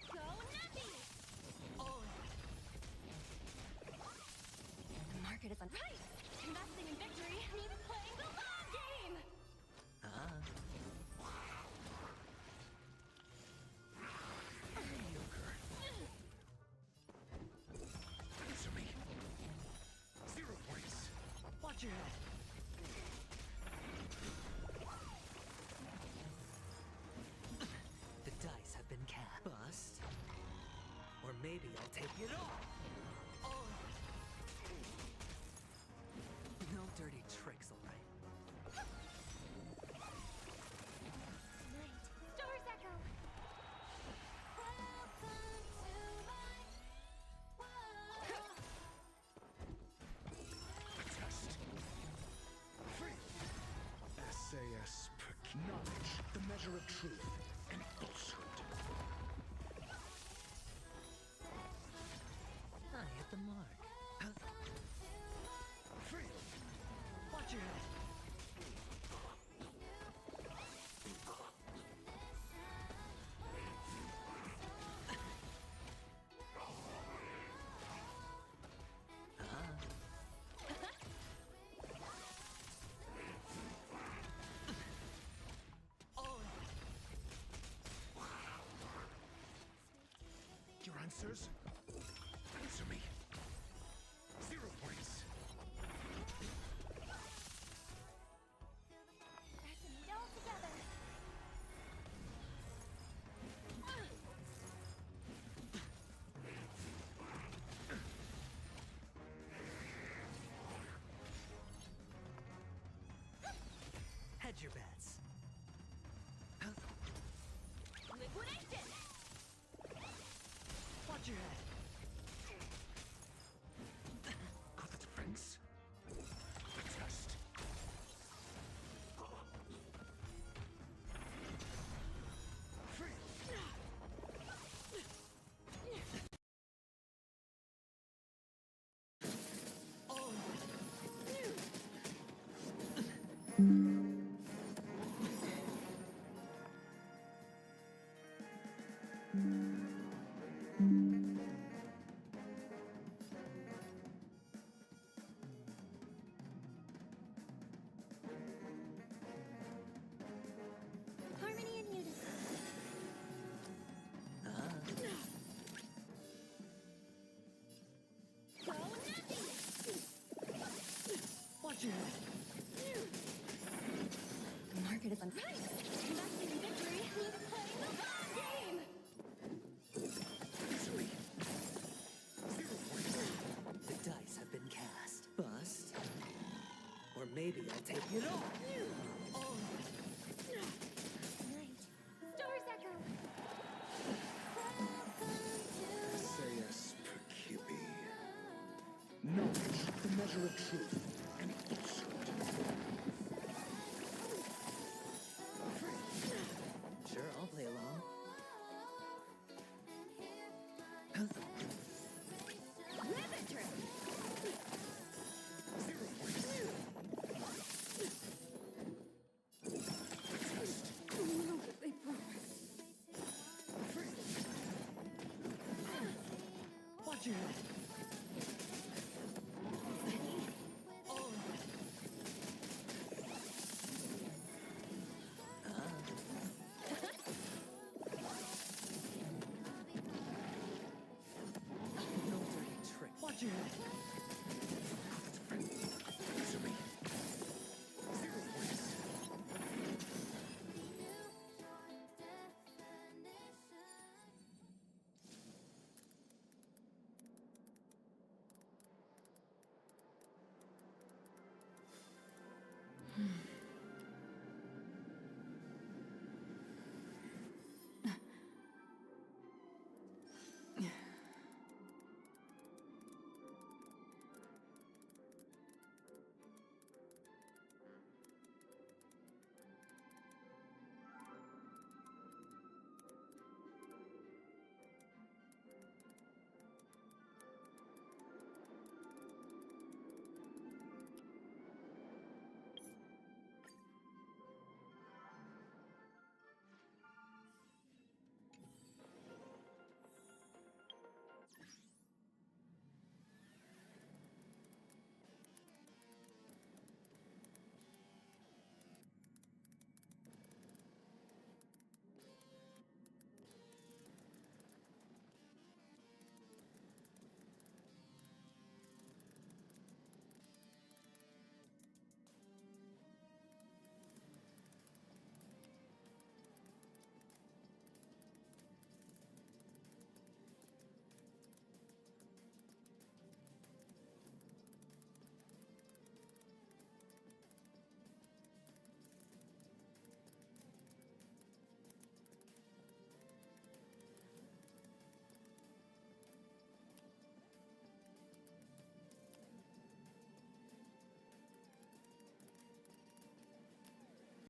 Go Nappy! The market is on price. Investing in victory means playing the long game. Answer me. 0 points. Watch your head. The dice have been cast. Bust. Or maybe I'll take it all. No dirty tricks, alright? Night. Stars echo. Test. Free. SAS knowledge, the measure of truth and falsehood. I hit the mark. Free. Watch your head. Your answers? Answer me. 0 points. Pressing it all together. Hedge your bets. Liquidation. Watch your head. Got the defense. Test. Free. Harmony and unison. Go Nappy! Watch your head. The market is on price. Investing in victory means playing the long game. Answer me. 0 points. The dice have been cast. Bust. Or maybe I'll take it all. Night. Stars echo. SAS knowledge, the measure of truth and falsehood. Sure, I'll play along. Ribbon trip. 0 points. Watch your head.